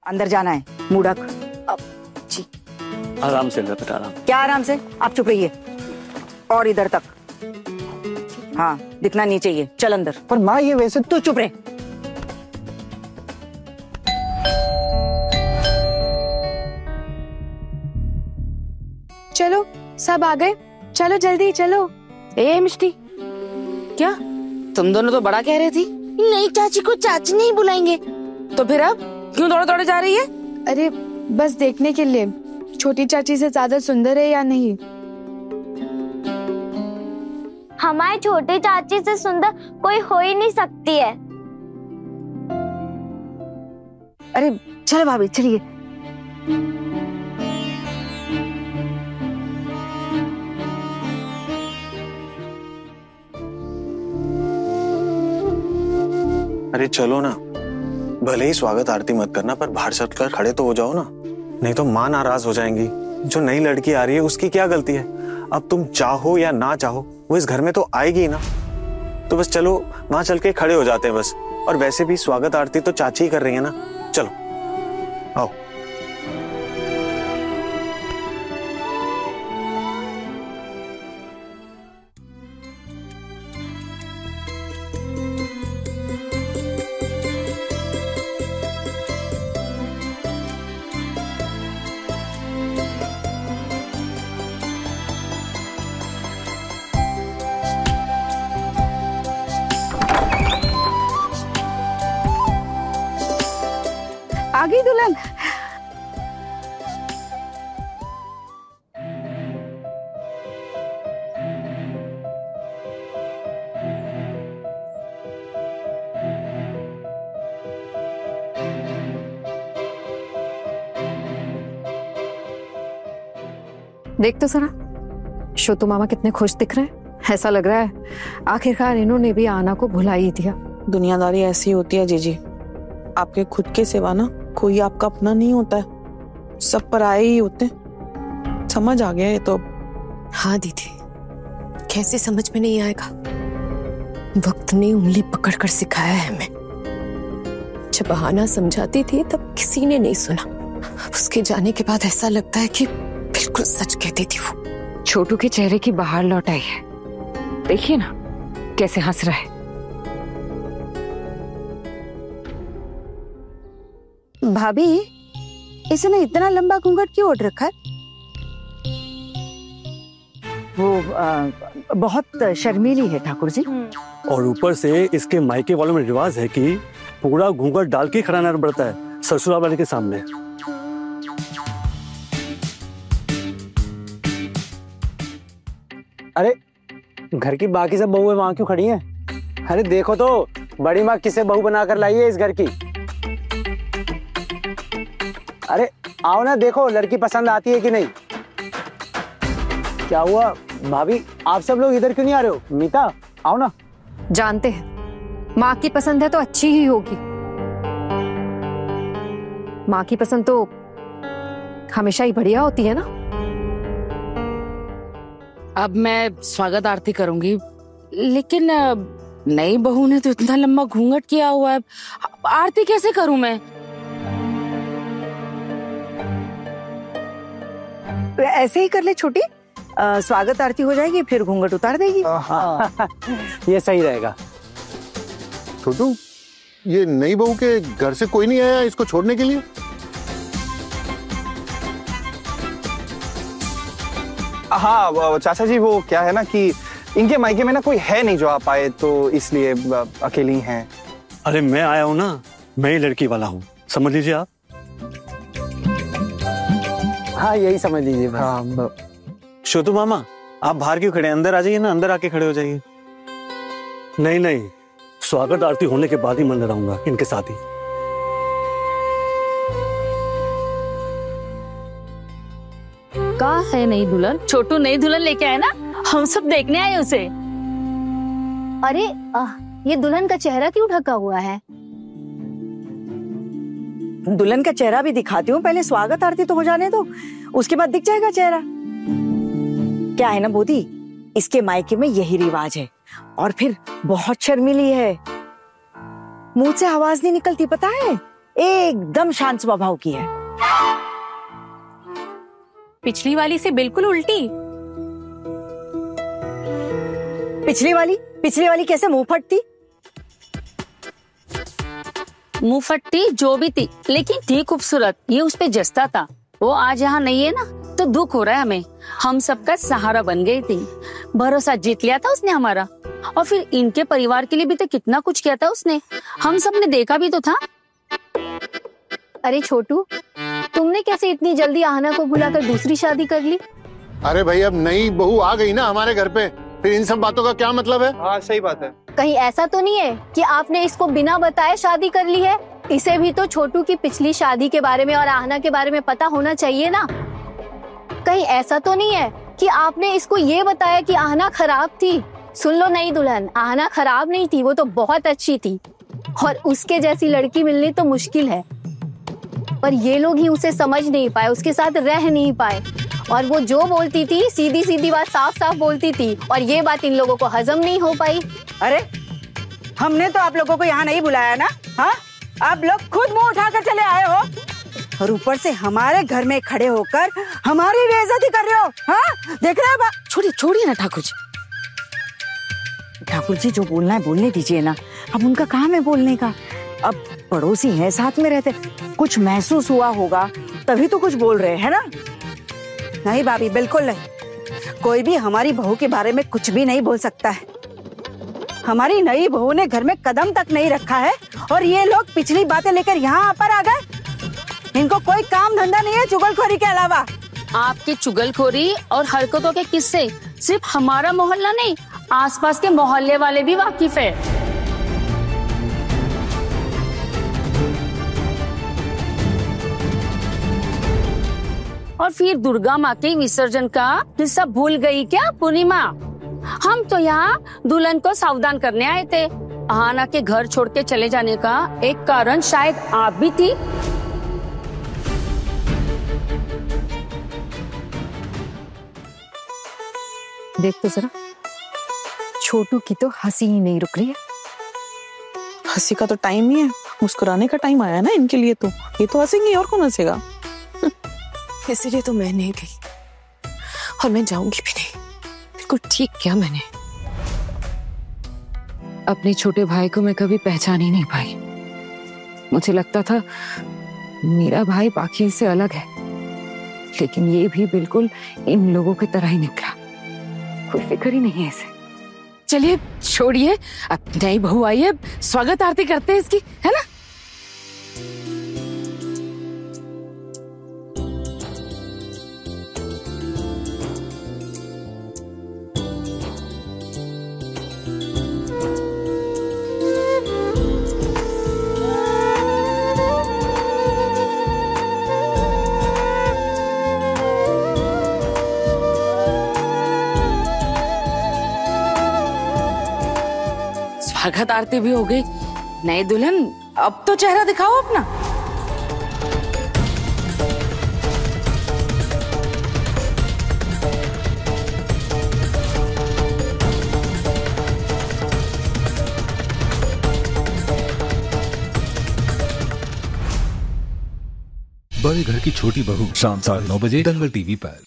अंदर जाना है मूढ़क। जी आराम से बेटा, आराम। क्या आराम से? आप चुप रहिए। और इधर तक। हाँ, दिखना नहीं चाहिए। चल अंदर। पर माँ ये वैसे तू चुप रहे। चलो सब आ गए, चलो जल्दी चलो। ए मिष्टी, क्या तुम दोनों तो बड़ा कह रही थी? नहीं चाची को चाची नहीं बुलाएंगे। तो फिर अब क्यों दौड़े दौड़े जा रही है? अरे बस देखने के लिए छोटी चाची से ज्यादा सुंदर है या नहीं। हमारी छोटी चाची से सुंदर कोई हो ही नहीं सकती है। अरे चल भाभी, चलिए। अरे चलो ना, भले ही स्वागत आरती मत करना पर बाहर चलकर खड़े तो हो जाओ ना, नहीं तो माँ नाराज हो जाएंगी। जो नई लड़की आ रही है उसकी क्या गलती है? अब तुम चाहो या ना चाहो वो इस घर में तो आएगी ही ना। तो बस चलो वहां चल के खड़े हो जाते हैं बस। और वैसे भी स्वागत आरती तो चाची ही कर रही है ना, चलो आओ। आ गई दुल्हन। देख तो जरा, छोटू मामा कितने खुश दिख रहे हैं। ऐसा लग रहा है आखिरकार इन्होंने भी आना को भुला ही दिया। दुनियादारी ऐसी होती है जीजी, आपके खुद के सिवा ना कोई आपका अपना नहीं होता है, सब पराये ही होते हैं। समझ आ गया ये तो। हाँ दीदी, कैसे समझ में नहीं आएगा? वक्त ने उंगली पकड़कर सिखाया है हमें। जब बहाना समझाती थी तब किसी ने नहीं सुना। उसके जाने के बाद ऐसा लगता है कि बिल्कुल सच कहती थी वो। छोटू के चेहरे की बाहर लौट आई है, देखिए ना कैसे हंस रहा है। भाभी, इसने इतना लंबा घूंघट क्यों ओढ़ रखा है? वो बहुत शर्मीली है ठाकुर जी। और ऊपर से इसके मायके वालों में रिवाज है कि पूरा घूंघट डाल के खड़ा रहना पड़ता है ससुराल वाले के सामने। अरे घर की बाकी सब बहुएं वहां क्यों खड़ी हैं? अरे देखो तो बड़ी माँ किसे बहू बनाकर लाई है इस घर की। अरे आओ ना, देखो लड़की पसंद आती है कि नहीं। क्या हुआ भाभी, आप सब लोग इधर क्यों नहीं आ रहे हो? मीता आओ ना। जानते हैं माँ की पसंद है तो अच्छी ही होगी। माँ की पसंद तो हमेशा ही बढ़िया होती है ना। अब मैं स्वागत आरती करूंगी, लेकिन नई बहू ने तो इतना लंबा घूंघट किया हुआ है, आरती कैसे करूं मैं? ऐसे ही कर ले छोटी, स्वागत आरती हो जाएगी फिर घूंघट उतार देगी। ये सही रहेगा। छोटू, ये नई बहू के घर से कोई नहीं आया इसको छोड़ने के लिए? हाँ चाचा जी, वो क्या है ना कि इनके मायके में ना कोई है नहीं जो आ पाए, तो इसलिए अकेली हैं। अरे मैं आया हूँ ना, मैं ही लड़की वाला हूँ, समझ लीजिए आप। हाँ यही समझ लीजिए। हाँ छोटू मामा, आप बाहर क्यों खड़े हैं? अंदर आ जाइए ना, अंदर आके खड़े हो जाइए। नहीं नहीं, स्वागत आरती होने के बाद ही मन रहूंगा इनके साथ ही। कहाँ है नई दुल्हन? छोटू नई दुल्हन लेके आए ना, हम सब देखने आए उसे। अरे ये दुल्हन का चेहरा क्यों ढका हुआ है? दुल्हन का चेहरा भी दिखाती हूँ, पहले स्वागत आरती तो हो जाने दो, उसके बाद दिख जाएगा चेहरा। क्या है ना बोधी, इसके मायके में यही रिवाज है। और फिर बहुत शर्मीली है, मुंह से आवाज नहीं निकलती, पता है? एकदम शांत स्वभाव की है। पिछली वाली से बिल्कुल उल्टी। पिछली वाली कैसे मुंह फटती? मुंह फट्टी जो भी थी, लेकिन थी खूबसूरत, ये उस पे जचता था। वो आज यहाँ नहीं है ना, तो दुख हो रहा है हमें। हम सबका सहारा बन गई थी, भरोसा जीत लिया था उसने हमारा, और फिर इनके परिवार के लिए भी तो कितना कुछ किया था उसने। हम सब ने देखा भी तो था। अरे छोटू, तुमने कैसे इतनी जल्दी आहना को भुलाकर दूसरी शादी कर ली? अरे भाई, अब नई बहू आ गई ना हमारे घर पे, फिर इन सब बातों का क्या मतलब है? हाँ सही बात है। कहीं ऐसा तो नहीं है कि आपने इसको बिना बताए शादी कर ली है? इसे भी तो छोटू की पिछली शादी के बारे में और आहना के बारे में पता होना चाहिए ना। कहीं ऐसा तो नहीं है कि आपने इसको ये बताया कि आहना खराब थी? सुन लो नई दुल्हन, आहना खराब नहीं थी, वो तो बहुत अच्छी थी, और उसके जैसी लड़की मिलनी तो मुश्किल है। पर ये लोग ही उसे समझ नहीं पाए, उसके साथ रह नहीं पाए, और वो जो बोलती थी सीधी सीधी बात साफ साफ बोलती थी, और ये बात इन लोगों को हजम नहीं हो पाई। अरे हमने तो आप लोगों को यहाँ नहीं बुलाया ना, हाँ? आप लोग खुद मुंह उठाकर चले आए हो, और ऊपर से हमारे घर में खड़े होकर हमारी बेइज्जती कर रहे हो, हाँ? देख रहे हो? छोड़िए ना ठाकुर जी। ठाकुर जी, जो बोलना है बोलने दीजिए ना, अब उनका काम है बोलने का। अब पड़ोसी हैं, साथ में रहते, कुछ महसूस हुआ होगा तभी तो कुछ बोल रहे हैं ना। नहीं भाभी, बिल्कुल नहीं। कोई भी हमारी बहू के बारे में कुछ भी नहीं बोल सकता है। हमारी नई बहू ने घर में कदम तक नहीं रखा है, और ये लोग पिछली बातें लेकर यहाँ पर आ गए। इनको कोई काम धंधा नहीं है चुगलखोरी के अलावा। आपकी चुगलखोरी और हरकतों के किस्से सिर्फ हमारा मोहल्ला नहीं, आसपास के मोहल्ले वाले भी वाकिफ है। और फिर दुर्गा माँ के विसर्जन का किस्सा भूल गई क्या पूर्णिमा? हम तो यहाँ दुल्हन को सावधान करने आए थे। आहना के घर छोड़ के चले जाने का एक कारण शायद आप भी थी। देख तो जरा, छोटू की तो हंसी ही नहीं रुक रही है। हंसी का तो टाइम ही है, मुस्कुराने का टाइम आया ना इनके लिए। तो ये तो हंसेंगी, और कौन हंसेगा? इसीलिए तो मैं नहीं गई, और मैं जाऊंगी भी नहीं। बिल्कुल ठीक किया मैंने। अपने छोटे भाई को मैं कभी पहचान ही नहीं पाई। मुझे लगता था मेरा भाई बाकी से अलग है, लेकिन ये भी बिल्कुल इन लोगों की तरह ही निकला। कोई फिक्र ही नहीं है इसे। चलिए छोड़िए, अब नई बहू आई है, स्वागत आरती करते हैं इसकी, है ना? स्वागत आरती भी हो गई। नई दुल्हन, अब तो चेहरा दिखाओ अपना। बड़े घर की छोटी बहू, शाम 9:30 दंगल टीवी पर।